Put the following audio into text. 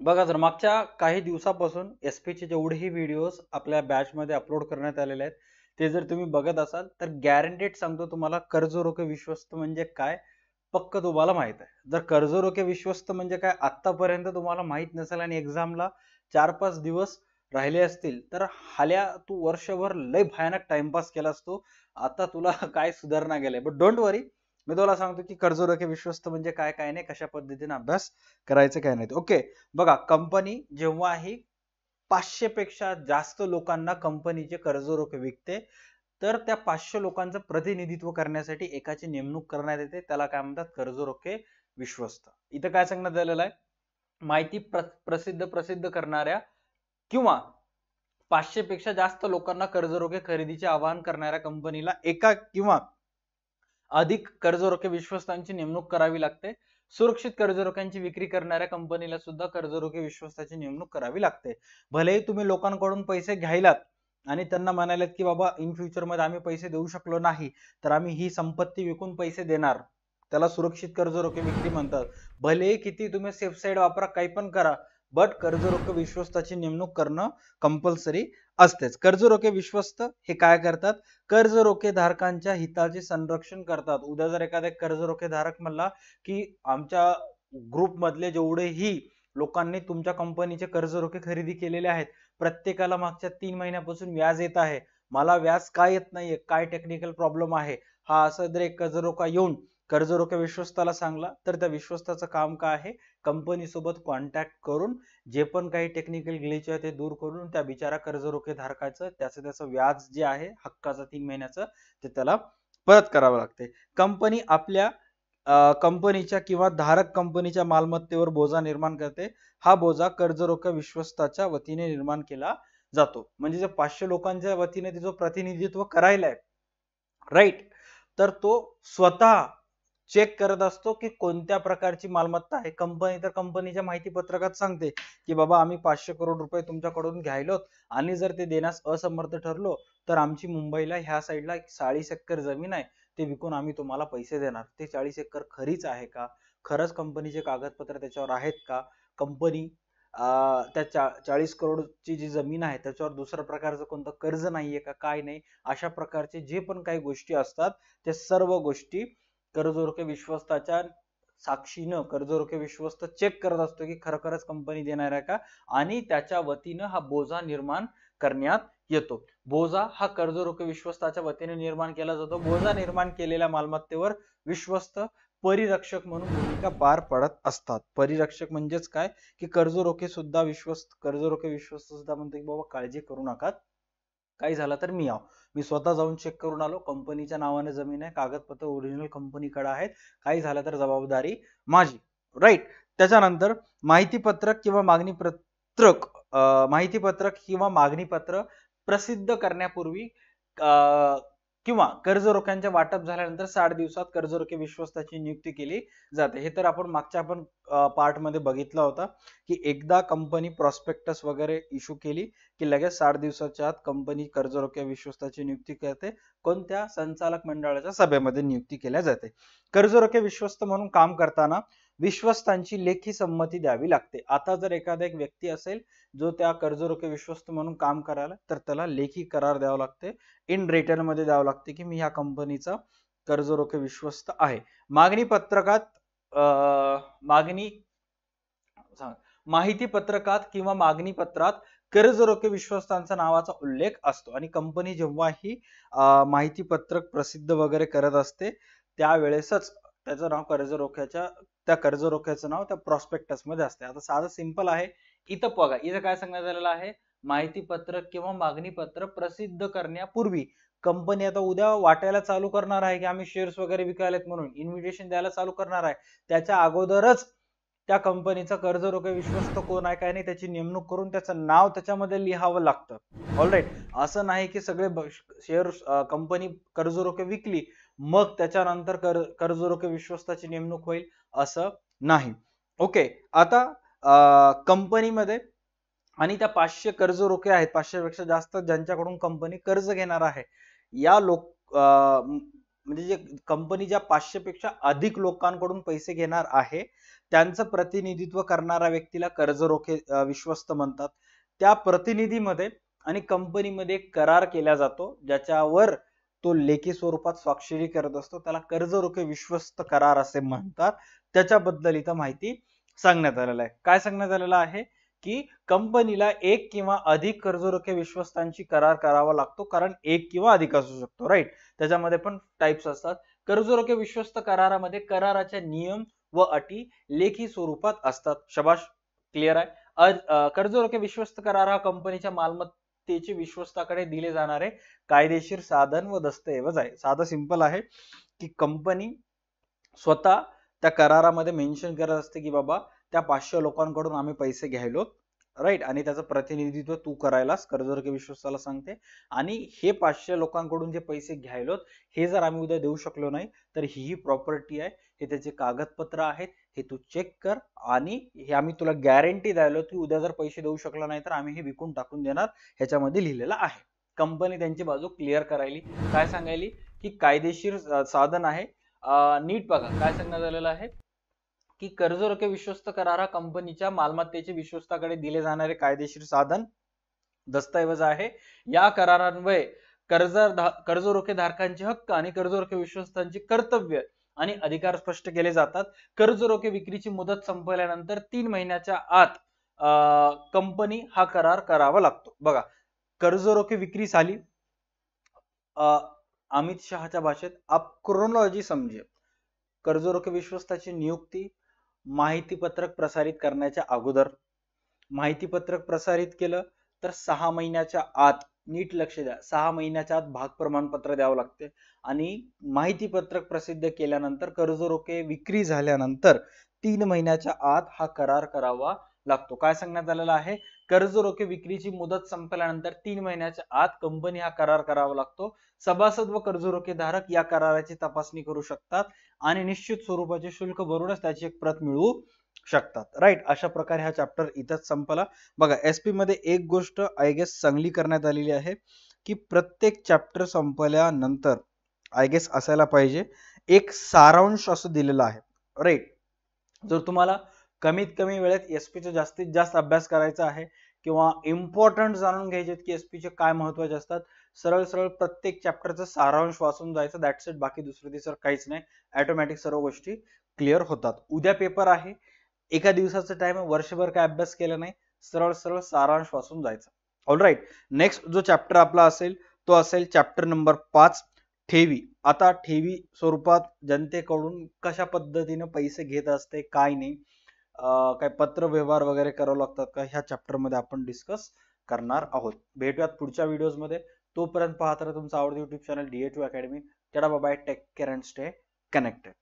बघा, जर मागच्या काही दिवसापासून एसपीचे जेवढेही व्हिडिओज आपल्या बॅचमध्ये अपलोड करण्यात आलेले आहेत ते जर तुम्ही बघत असाल तर गॅरंटेड सांगतो तुम्हाला, कर्जरोखे विश्वस्त म्हणजे काय पक्क तुम्हाला माहित आहे. जर कर्जरोखे विश्वस्त म्हणजे काय आतापर्यंत तुम्हाला माहित नसेल आणि एक्झामला 4-5 दिवस राहिले असतील तर हाल्या तू वर्षभर लय भयानक टाइमपास केला असतो. आता तुला काय सुधारणा गेलाय, बट डोंट वरी. मी तुला सांगतो की कर्जरोखे विश्वस्त म्हणजे काय काय नाही, कशा पद्धतीने अभ्यास करायचं काय नाही. ओके, बघा, कंपनी जेव्हाही 500 पेक्षा जास्त लोकांना कंपनीचे कर्जरोखे विकते तर त्या 500 लोकांचं प्रतिनिधित्व करण्यासाठी एकाची नेमणूक करण्यात येते, त्याला काय म्हणतात, कर्जरोखे विश्वस्त. इथं काय सांगण्यात आलेलं आहे, माहिती प्रसिद्ध प्रसिद्ध करणाऱ्या किंवा 500 पेक्षा जास्त लोकांना कर्जरोखे खरेदीचे आवाहन करणाऱ्या कंपनीला एका किंवा अधिक कर्जरोखे विश्वस्तांची नेमणूक करावी लागते. सुरक्षित कर्जरोख्यांची विक्री करणाऱ्या कंपनीला सुद्धा कर्जरोखे विश्वस्ताची नेमणूक करावी लागते. भलेही तुम्ही लोकांकडून पैसे घ्यायलात आणि त्यांना म्हणालात की बाबा इन फ्युचर मध्ये आम्ही पैसे देऊ शकलो नाही तर आम्ही ही संपत्ती विकून पैसे देणार, त्याला सुरक्षित कर्जरोखे विक्री म्हणतात. भलेही किती तुम्ही सेफ साईड वापरा, काही पण करा, बट कर्जरोखे विश्वस्ताची नेमणूक करणं कंपल्सरी असतेच. कर्जरोखे विश्वस्त हे काय करतात, कर्जरोखे धारकांच्या हिताचे संरक्षण करतात. उद्या जर एखादा कर्जरोखे धारक म्हणला की आमच्या ग्रुप मधले जेवढेही लोकांनी तुमच्या कंपनीचे कर्जरोखे खरेदी केलेले आहेत प्रत्येकाला मागच्या 3 महिन्यापासून व्याज येत आहे, मला व्याज काय येत नाहीये, काय टेक्निकल प्रॉब्लेम आहे, हा असं जर एक कर्जरोखा येऊन कर्जरोखे विश्वस्ताला सांगला तर त्या विश्वस्ताचं काम काय आहे, कंपनी सोबत कॉन्टॅक्ट करून जे पण काही टेक्निकल ग्लिच आहे ते दूर करून त्या बिचारा कर्जरोखे धारकाचं त्याचं व्याज जे आहे हक्काचं 3 महिन्याचं ते त्याला परत करावं लागते. कंपनी आपल्या कंपनीच्या किंवा धारक कंपनीच्या मालमत्तेवर बोजा निर्माण करते. हा बोजा कर्जरोखे विश्वस्ताच्या वतीने निर्माण केला जातो. म्हणजे जे 500 लोकांच्या वतीने जो प्रतिनिधित्व करायला आहे, राईट, तर तो स्वतः चेक करत असतो की कोणत्या प्रकारची मालमत्ता आहे. कंपनी तर कंपनीच्या माहिती पत्रकात सांगते की बाबा आम्ही 500 करोड रुपये तुमच्याकडून घ्यायलोत आणि जर ते देण्यास असमर्थ ठरलो तर आमची मुंबईला ह्या साईडला 40 एकर जमीन आहे, ते विकून आम्ही तुम्हाला पैसे देणार. ते 40 एकर खरीच आहे का, खरंच कंपनीचे कागदपत्र त्याच्यावर आहेत का, कंपनी त्या 40 करोडची जी जमीन आहे त्याच्यावर दुसऱ्या प्रकारचं कोणतं कर्ज नाहीये का, काय नाही, अशा प्रकारचे जे पण काही गोष्टी असतात ते सर्व गोष्टी कर्जरोखे विश्वस्ताच्या साक्षीनं कर्जरोखे विश्वस्त चेक करत असतो की खरोखरच कंपनी देणार आहे का, आणि त्याच्या वतीनं हा बोजा निर्माण करण्यात येतो. बोजा हा कर्जरोखे विश्वस्ताच्या वतीने निर्माण केला जातो. बोजा निर्माण केलेल्या मालमत्तेवर विश्वस्त परिरक्षक म्हणून भूमिका पार पडत असतात. परिरक्षक म्हणजेच काय की कर्जरोखे विश्वस्त सुद्धा म्हणतो की बाबा काळजी करू नका, काही झालं तर मी मी स्वतः जाऊन चेक करून आलो, कंपनीच्या नावाने जमीन आहे, कागदपत्र ओरिजिनल कंपनीकडे आहेत, काही झालं तर जबाबदारी माझी, राईट. त्याच्यानंतर माहितीपत्रक किंवा मागणी पत्रक माहितीपत्रक किंवा मागणी पत्र प्रसिद्ध करण्यापूर्वी किंवा कर्जरोख्यांच्या वाटप झाल्यानंतर 60 दिवसात कर्जरोखे विश्वस्ताची नियुक्ती केली जाते. हे तर आपण मागच्या पार्ट मध्ये बघितलं होतं की एकदा कंपनी प्रॉस्पेक्टस वगैरे इश्यू केली की लगेच 60 दिवसाच्या आत कंपनी कर्जरोखे विश्वस्ताची नियुक्ती करते. कोणत्या, संचालक मंडळाच्या सभेमध्ये नियुक्ती केल्या जाते. कर्जरोखे विश्वस्त म्हणून काम करताना विश्वस्तांची लेखी संमती द्यावी लागते. आता जर एखादा एक व्यक्ती असेल जो त्या कर्जरोखे विश्वस्त म्हणून काम करायला, तर त्याला लेखी करार द्यावा लागते, इन रिटर्न मध्ये द्यावं लागते की मी ह्या कंपनीचा कर्जरोखे विश्वस्त आहे. मागणी पत्रकात मागणी माहिती पत्रकात किंवा मागणी पत्रात कर्जरोखे विश्वस्तांचा नावाचा उल्लेख असतो आणि कंपनी जेव्हाही माहिती पत्रक प्रसिद्ध वगैरे करत असते त्यावेळेसच त्याचं नाव त्या कर्जरोख्याचं नाव त्या प्रॉस्पेक्टस मध्ये असते. आता साधं सिंपल आहे. इथं बघा, इथं काय सांगण्यात आलेलं आहे, माहिती पत्रक किंवा मागणी पत्र प्रसिद्ध करण्यापूर्वी कंपनी आता उद्या वाटायला चालू करणार आहे की आम्ही शेअर्स वगैरे विकायलेत म्हणून इन्व्हिटेशन द्यायला चालू करणार आहे, त्याच्या अगोदरच त्या कंपनीचा कर्जरोखे विश्वस्त कोण आहे काय नाही त्याची नेमणूक करून त्याचं नाव त्याच्यामध्ये लिहावं लागतं. ऑलराईट, असं नाही की सगळे शेअर कंपनी कर्जरोखे विकली मग त्याच्यानंतर कर्जरोखे विश्वस्ताची नेमणूक होईल, असं नाही. ओके, आता कंपनीमध्ये आणि त्या 500 कर्जरोखे आहेत, 500 पेक्षा जास्त ज्यांच्याकडून कंपनी कर्ज घेणार आहे, या म्हणजे जे कंपनी ज्या 500 पेक्षा अधिक लोकांकडून पैसे घेणार आहे त्यांचं प्रतिनिधित्व करणाऱ्या व्यक्तीला कर्ज रोखे विश्वस्त म्हणतात. त्या प्रतिनिधीमध्ये आणि कंपनीमध्ये करार केला जातो ज्याच्यावर तो लेखी स्वरूपात स्वाक्षरी करत असतो, त्याला कर्ज रोखे विश्वस्त करार असे म्हणतात. त्याच्याबद्दल इथं माहिती सांगण्यात आलेलं आहे. काय सांगण्यात आलेलं आहे की कंपनीला एक किंवा अधिक कर्जरोखे विश्वस्तांची करार करावा लागतो, कारण एक किंवा अधिक असू शकतो, राईट. त्याच्यामध्ये पण टाइप्स असतात. कर्जरोखे विश्वस्त करारामध्ये कराराचे नियम व अटी लेखी स्वरूपात असतात. शबाश, क्लिअर आहे. कर्जरोखे विश्वस्त करार हा कंपनीच्या मालमत्तेचे विश्वस्ताकडे दिले जाणारे कायदेशीर साधन व दस्तऐवज आहे. साधं सिंपल आहे की कंपनी स्वतः त्या करारामध्ये मेन्शन करत असते की बाबा त्या 500 लोकांकडून आम्ही पैसे घ्यायलो, राईट, आणि त्याचं प्रतिनिधित्व तू करायलास कर्जरोखे विश्वस्ताला सांगते. आणि हे 500 लोकांकडून जे पैसे घ्यायलोत हे जर आम्ही उद्या देऊ शकलो नाही तर ही प्रॉपर्टी आहे, हे त्याचे कागदपत्र आहेत, हे तू चेक कर, आणि हे आम्ही तुला गॅरंटी द्यायलो की उद्या जर पैसे देऊ शकलो नाही तर आम्ही हे विकून टाकून देणार, ह्याच्यामध्ये लिहिलेलं आहे. कंपनी त्यांची बाजू क्लिअर करायली, काय सांगायली की कायदेशीर साधन आहे. नीट बघा काय सांगण्यात आलेलं आहे की कर्जरोखे विश्वस्त करार हा कंपनीच्या मालमत्तेचे विश्वस्ताकडे दिले जाणारे कायदेशीर साधन दस्तऐवज आहे. या करारान्वये कर्जरोखे धारकांचे हक्क आणि कर्जरोखे विश्वस्तांची कर्तव्य आणि अधिकार स्पष्ट केले जातात. कर्जरोखे विक्रीची मुदत संपल्यानंतर 3 महिन्याच्या आत कंपनी हा करार करावा लागतो. बघा, कर्जरोखे विक्री झाली, अमित शहाच्या भाषेत आप क्रोनॉलॉजी समजे. कर्जरोखे विश्वस्ताची नियुक्ती माहिती पत्रक प्रसारित करण्याच्या अगोदर, माहिती पत्रक प्रसारित केलं तर 6 महिन्याच्या आत, नीट लक्ष द्या, 6 महिन्याच्या आत भाग प्रमाणपत्र द्यावं लागते. आणि माहिती पत्रक प्रसिद्ध केल्यानंतर कर्जरोखे विक्री झाल्यानंतर 3 महिन्याच्या आत हा करार करावा लागतो. काय सांगण्यात आलेलं आहे, कर्जरोखे विक्रीची मुदत संपल्यानंतर 3 महिन्याच्या आत कंपनी हा करार करावा लागतो. सभासद व कर्जरोखे धारक या कराराची तपासणी करू शकतात आणि निश्चित स्वरूपाचे शुल्क भरूनच त्याची एक प्रत मिळवू शकतात, राईट. अशा प्रकारे हा चॅप्टर इथंच संपला. बघा, एसपी मध्ये एक गोष्ट आय गेस चांगली करण्यात आलेली आहे की प्रत्येक चॅप्टर संपल्यानंतर आय गेस असायला पाहिजे एक सारांश असं दिलेलं आहे, राईट. जर तुम्हाला कमीत कमी वेळेत एसपीचा जास्तीत जास्त अभ्यास करायचा आहे किंवा इम्पॉर्टंट जाणून घ्यायचे की एसपीचे काय महत्वाचे असतात, सरळ सरळ प्रत्येक चॅप्टरचा सारांश वाचून जायचं, दॅट्स इट. बाकी दुसरं तिसरं काहीच नाही, ऑटोमॅटिक सर्व गोष्टी क्लिअर होतात. उद्या पेपर आहे, एका दिवसाचा टाइम आहे, वर्षभर काय अभ्यास केला नाही, सरळ सरळ सारांश वाचून जायचं. ऑलराईट, नेक्स्ट जो चॅप्टर आपला असेल तो असेल चॅप्टर नंबर 5, ठेवी. आता ठेवी स्वरूपात जनतेकडून कशा पद्धतीने पैसे घेत असते, काय नाही, काय पत्र व्यवहार वगैरे करावं लागतात का, ह्या चॅप्टर मध्ये आपण डिस्कस करणार आहोत. भेटूयात पुढच्या व्हिडिओज मध्ये. तोपर्यंत पाहत राहा तुमचा आवडता युट्यूब चॅनल DA2 अकॅडमी. चला bye, take care and stay connected.